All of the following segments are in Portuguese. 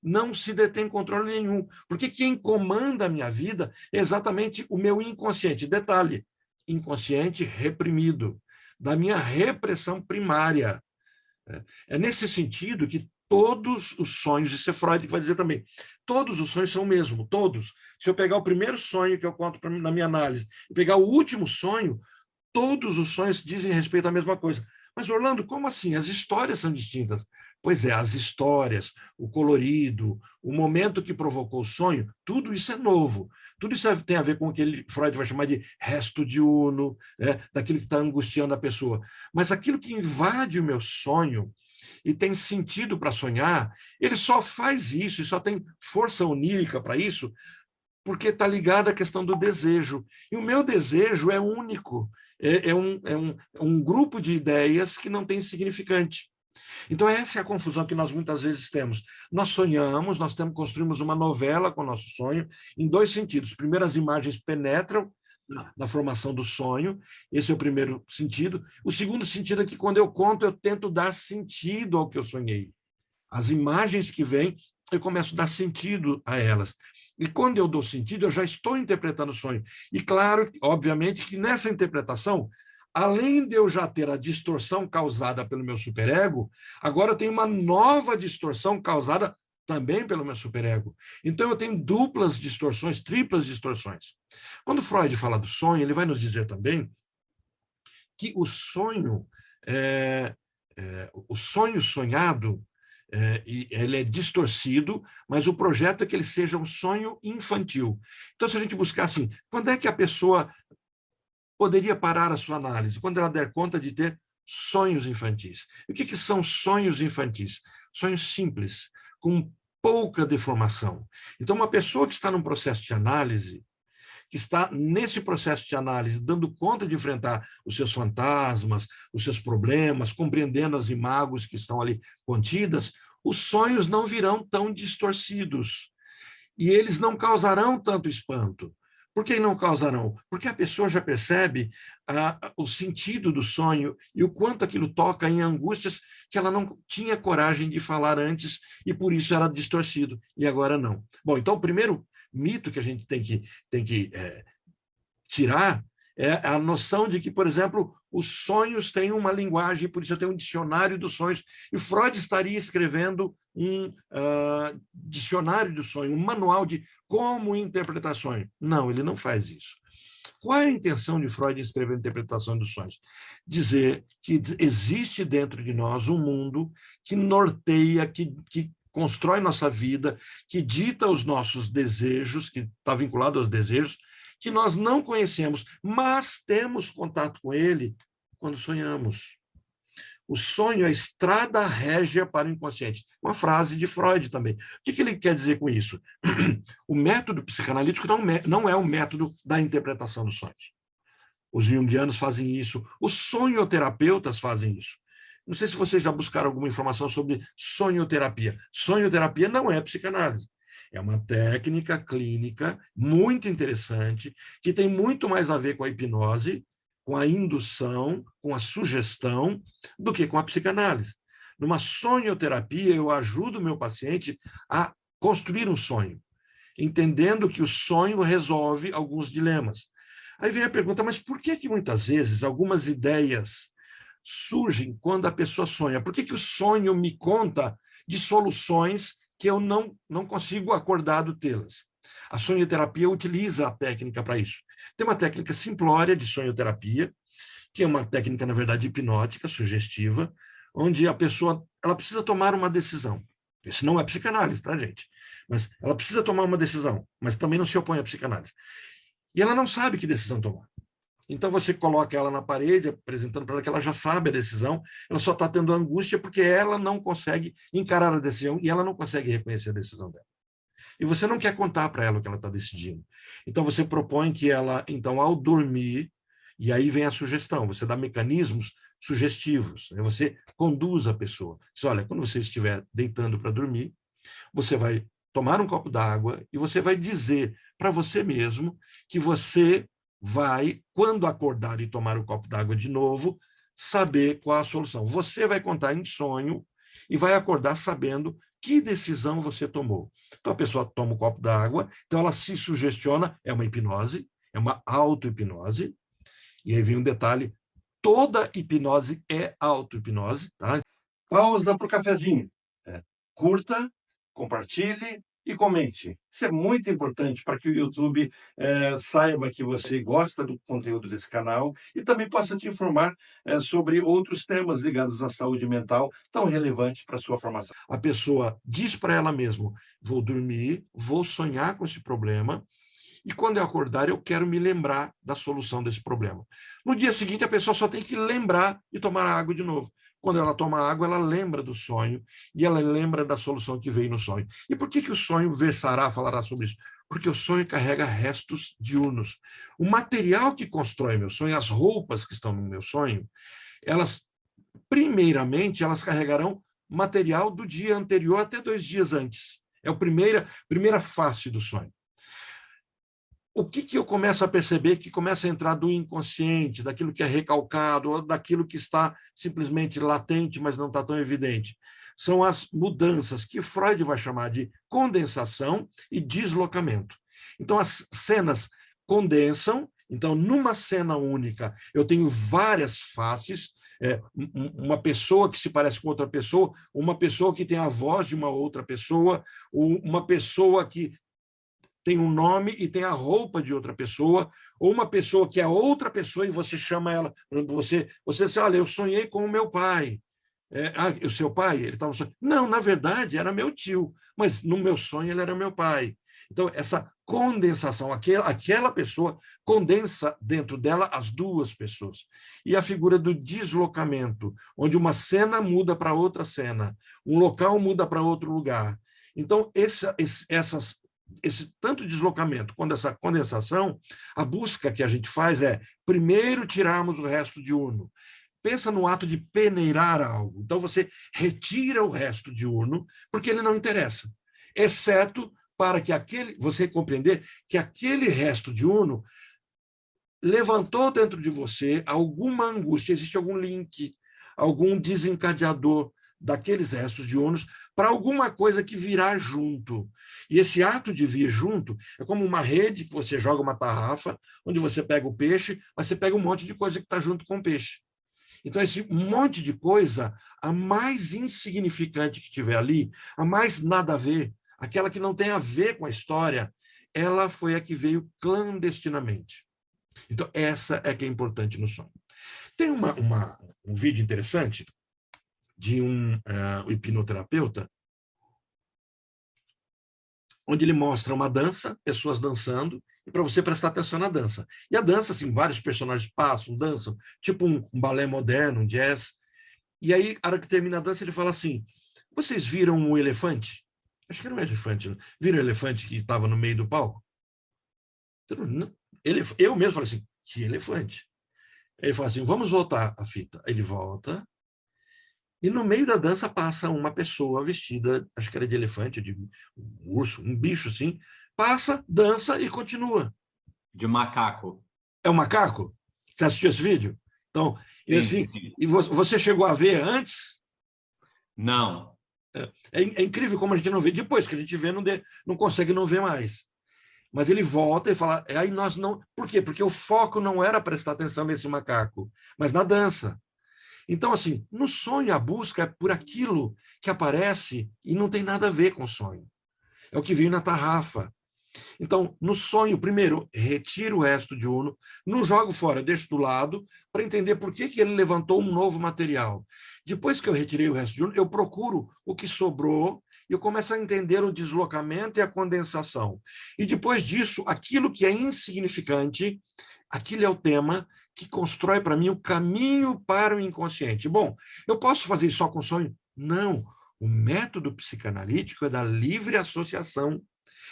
não se detém controle nenhum, porque quem comanda a minha vida é exatamente o meu inconsciente. Detalhe, inconsciente reprimido, da minha repressão primária. É nesse sentido que todos os sonhos, isso é Freud que vai dizer também, todos os sonhos são o mesmo, todos. Se eu pegar o primeiro sonho que eu conto na minha análise e pegar o último sonho, todos os sonhos dizem respeito à mesma coisa. Mas, Orlando, como assim? As histórias são distintas. Pois é, as histórias, o colorido, o momento que provocou o sonho, tudo isso é novo. Tudo isso tem a ver com o que Freud vai chamar de resto diurno, né? Daquilo que está angustiando a pessoa. Mas aquilo que invade o meu sonho e tem sentido para sonhar, ele só faz isso e só tem força onírica para isso porque está ligado à questão do desejo. E o meu desejo é único, é um grupo de ideias que não tem significante. Então, essa é a confusão que nós muitas vezes temos. Nós sonhamos, construímos uma novela com o nosso sonho, em dois sentidos. Primeiro, as imagens penetram na formação do sonho, esse é o primeiro sentido. O segundo sentido é que, quando eu conto, eu tento dar sentido ao que eu sonhei. As imagens que vêm, eu começo a dar sentido a elas. E quando eu dou sentido, eu já estou interpretando o sonho. E claro, obviamente, que nessa interpretação, além de eu já ter a distorção causada pelo meu superego, agora eu tenho uma nova distorção causada também pelo meu superego. Então eu tenho duplas distorções, triplas distorções. Quando Freud fala do sonho, ele vai nos dizer também que o sonho sonhado, e ele é distorcido, mas o projeto é que ele seja um sonho infantil. Então, se a gente buscar assim, quando é que a pessoa poderia parar a sua análise? Quando ela der conta de ter sonhos infantis. E o que são sonhos infantis? Sonhos simples, com pouca deformação. Então, uma pessoa que está num processo de análise, que está nesse processo de análise, dando conta de enfrentar os seus fantasmas, os seus problemas, compreendendo as imagens que estão ali contidas, os sonhos não virão tão distorcidos. E eles não causarão tanto espanto. Por que não causarão? Porque a pessoa já percebe o sentido do sonho e o quanto aquilo toca em angústias que ela não tinha coragem de falar antes e por isso era distorcido, e agora não. Bom, então o primeiro mito que a gente tem que tirar é a noção de que, por exemplo, os sonhos têm uma linguagem, por isso eu tenho um dicionário dos sonhos, e Freud estaria escrevendo um dicionário do sonho, um manual de como interpretar sonho. Não, ele não faz isso. Qual é a intenção de Freud em escrever a interpretação dos sonhos? Dizer que existe dentro de nós um mundo que norteia, que constrói nossa vida, que dita os nossos desejos, que está vinculado aos desejos, que nós não conhecemos, mas temos contato com ele quando sonhamos. O sonho é a estrada régia para o inconsciente. Uma frase de Freud também. O que ele quer dizer com isso? O método psicanalítico não é o método da interpretação dos sonhos. Os junguianos fazem isso, os sonhoterapeutas fazem isso. Não sei se vocês já buscaram alguma informação sobre sonhoterapia. Sonhoterapia não é psicanálise. É uma técnica clínica muito interessante, que tem muito mais a ver com a hipnose, com a indução, com a sugestão, do que com a psicanálise. Numa sonhoterapia, eu ajudo o meu paciente a construir um sonho, entendendo que o sonho resolve alguns dilemas. Aí vem a pergunta, mas por que muitas vezes algumas ideias surgem quando a pessoa sonha? Por que o sonho me conta de soluções que eu não consigo acordado tê-las? A sonhoterapia utiliza a técnica para isso. Tem uma técnica simplória de sonhoterapia, que é uma técnica, na verdade, hipnótica, sugestiva, onde a pessoa ela precisa tomar uma decisão. Isso não é psicanálise, tá, gente? Mas ela precisa tomar uma decisão, mas também não se opõe à psicanálise. E ela não sabe que decisão tomar. Então você coloca ela na parede, apresentando para ela que ela já sabe a decisão, ela só está tendo angústia porque ela não consegue encarar a decisão e ela não consegue reconhecer a decisão dela. E você não quer contar para ela o que ela está decidindo. Então você propõe que ela, então, ao dormir, e aí vem a sugestão, você dá mecanismos sugestivos, né? Você conduz a pessoa. Diz, olha, quando você estiver deitando para dormir, você vai tomar um copo d'água e você vai dizer para você mesmo que você vai, quando acordar e tomar o copo d'água de novo, saber qual a solução. Você vai contar em sonho e vai acordar sabendo que decisão você tomou. Então, a pessoa toma um copo d'água, então ela se sugestiona, é uma hipnose, é uma auto-hipnose, e aí vem um detalhe, toda hipnose é auto-hipnose, tá? Pausa para o cafezinho. Curta, compartilhe e comente. Isso é muito importante para que o YouTube saiba que você gosta do conteúdo desse canal e também possa te informar sobre outros temas ligados à saúde mental tão relevantes para a sua formação. A pessoa diz para ela mesma, vou dormir, vou sonhar com esse problema, e quando eu acordar, eu quero me lembrar da solução desse problema. No dia seguinte, a pessoa só tem que lembrar de tomar água de novo. Quando ela toma água, ela lembra do sonho e ela lembra da solução que veio no sonho. E por que o sonho falará sobre isso? Porque o sonho carrega restos diurnos. O material que constrói meu sonho, as roupas que estão no meu sonho, elas, primeiramente, elas carregarão material do dia anterior até 2 dias antes. É a primeira face do sonho. O que eu começo a perceber que começa a entrar do inconsciente, daquilo que é recalcado, ou daquilo que está simplesmente latente, mas não está tão evidente? São as mudanças que Freud vai chamar de condensação e deslocamento. Então, as cenas condensam. Então, numa cena única, eu tenho várias faces, uma pessoa que se parece com outra pessoa, uma pessoa que tem a voz de uma outra pessoa, uma pessoa que tem um nome e tem a roupa de outra pessoa, ou uma pessoa que é outra pessoa e você chama ela, você diz, olha, eu sonhei com o meu pai. O seu pai? Ele estava sonhando. Não, na verdade, era meu tio, mas no meu sonho ele era meu pai. Então, essa condensação, aquela pessoa condensa dentro dela as duas pessoas. E a figura do deslocamento, onde uma cena muda para outra cena, um local muda para outro lugar. Então, esse tanto deslocamento quanto essa condensação, a busca que a gente faz é, primeiro, tirarmos o resto diurno. Pensa no ato de peneirar algo. Então, você retira o resto diurno, porque ele não interessa, exceto para que você compreender que aquele resto diurno levantou dentro de você alguma angústia, existe algum link, algum desencadeador daqueles restos diurnos para alguma coisa que virá junto. E esse ato de vir junto é como uma rede que você joga uma tarrafa, onde você pega o peixe, mas você pega um monte de coisa que está junto com o peixe. Então, esse monte de coisa, a mais insignificante que tiver ali, a mais nada a ver, aquela que não tem a ver com a história, ela foi a que veio clandestinamente. Então, essa é que é importante no sonho. Tem um vídeo interessante de um hipnoterapeuta, onde ele mostra uma dança, pessoas dançando, e para você prestar atenção na dança. E a dança, assim, vários personagens passam, dançam, tipo um balé moderno, um jazz. E aí, a hora que termina a dança, ele fala assim, vocês viram um elefante? Acho que era um elefante, né? Viram o elefante que estava no meio do palco? Eu mesmo falei assim, que elefante? Ele fala assim, vamos voltar a fita. Ele volta, e no meio da dança passa uma pessoa vestida, acho que era de elefante, de um urso, um bicho assim, passa, dança e continua. De macaco. É um macaco? Você assistiu esse vídeo? Então, sim, assim, sim. E você chegou a ver antes? Não. É incrível como a gente não vê. Depois que a gente vê, não consegue não ver mais. Mas ele volta e fala, aí nós não... Por quê? Porque o foco não era prestar atenção nesse macaco, mas na dança. Então, assim, no sonho, a busca é por aquilo que aparece e não tem nada a ver com o sonho. É o que veio na tarrafa. Então, no sonho, primeiro, retiro o resto diurno, não jogo fora, deixo do lado, para entender por que ele levantou um novo material. Depois que eu retirei o resto diurno, eu procuro o que sobrou e eu começo a entender o deslocamento e a condensação. E depois disso, aquilo que é insignificante, aquilo é o tema que constrói para mim o caminho para o inconsciente. Bom, eu posso fazer isso só com sonho? Não. O método psicanalítico é da livre associação.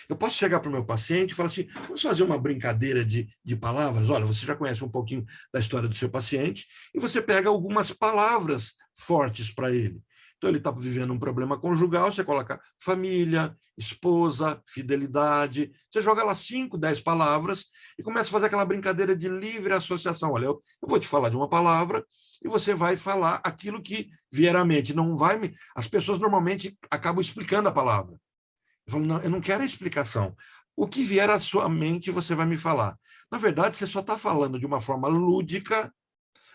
Eu posso chegar para o meu paciente e falar assim, vamos fazer uma brincadeira de palavras? Olha, você já conhece um pouquinho da história do seu paciente e você pega algumas palavras fortes para ele. Então, ele está vivendo um problema conjugal, você coloca família, esposa, fidelidade, você joga lá 5, 10 palavras e começa a fazer aquela brincadeira de livre associação. Olha, eu vou te falar de uma palavra e você vai falar aquilo que vier à mente. Não vai me... As pessoas normalmente acabam explicando a palavra. Eu falo, não, eu não quero a explicação. O que vier à sua mente, você vai me falar. Na verdade, você só está falando de uma forma lúdica,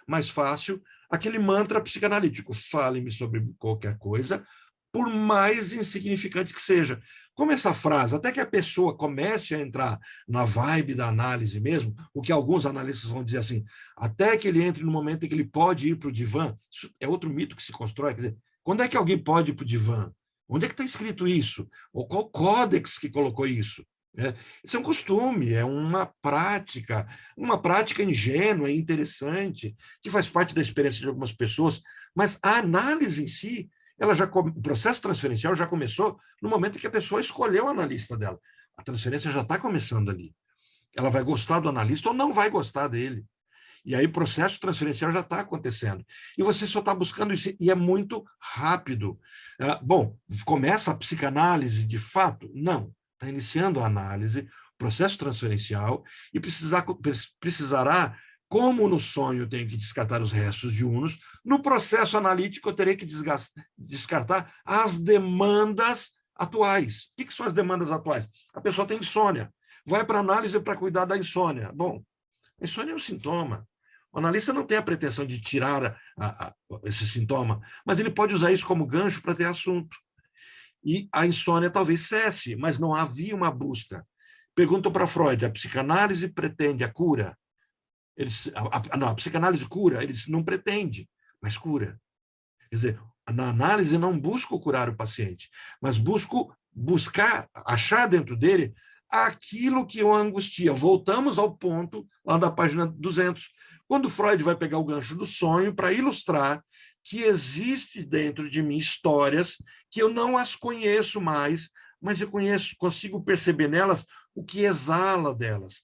mais fácil, aquele mantra psicanalítico. Fale-me sobre qualquer coisa, por mais insignificante que seja. Como essa frase, até que a pessoa comece a entrar na vibe da análise mesmo, o que alguns analistas vão dizer assim, até que ele entre no momento em que ele pode ir para o divã, isso é outro mito que se constrói, quer dizer, quando é que alguém pode ir para o divã? Onde é que está escrito isso? Ou qual códex que colocou isso? Isso é um costume, é uma prática ingênua e interessante, que faz parte da experiência de algumas pessoas, mas a análise em si, o processo transferencial já começou no momento em que a pessoa escolheu o analista dela. A transferência já está começando ali. Ela vai gostar do analista ou não vai gostar dele. E aí o processo transferencial já está acontecendo. E você só está buscando isso, e é muito rápido. Bom, começa a psicanálise de fato? Não. Está iniciando a análise, o processo transferencial, e precisará, como no sonho eu tenho que descartar os restos de Unos, no processo analítico eu terei que descartar as demandas atuais. O que são as demandas atuais? A pessoa tem insônia, vai para a análise para cuidar da insônia. Bom, a insônia é um sintoma. O analista não tem a pretensão de tirar esse sintoma, mas ele pode usar isso como gancho para ter assunto. E a insônia talvez cesse, mas não havia uma busca. Perguntam para Freud, a psicanálise pretende a cura? A psicanálise cura? Eles não pretende, mas cura. Quer dizer, na análise não busco curar o paciente, mas buscar, achar dentro dele aquilo que o angustia. Voltamos ao ponto lá da página 200, quando Freud vai pegar o gancho do sonho para ilustrar que existe dentro de mim histórias que eu não as conheço mais, mas eu consigo perceber nelas o que exala delas.